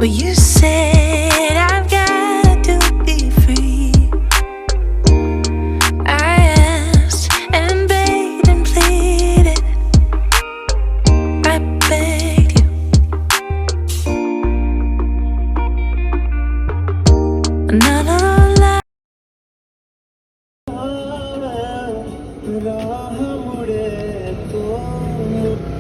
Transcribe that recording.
but you said I've got to be free. I asked and begged and pleaded, I begged you. None of the राह मुड़े तो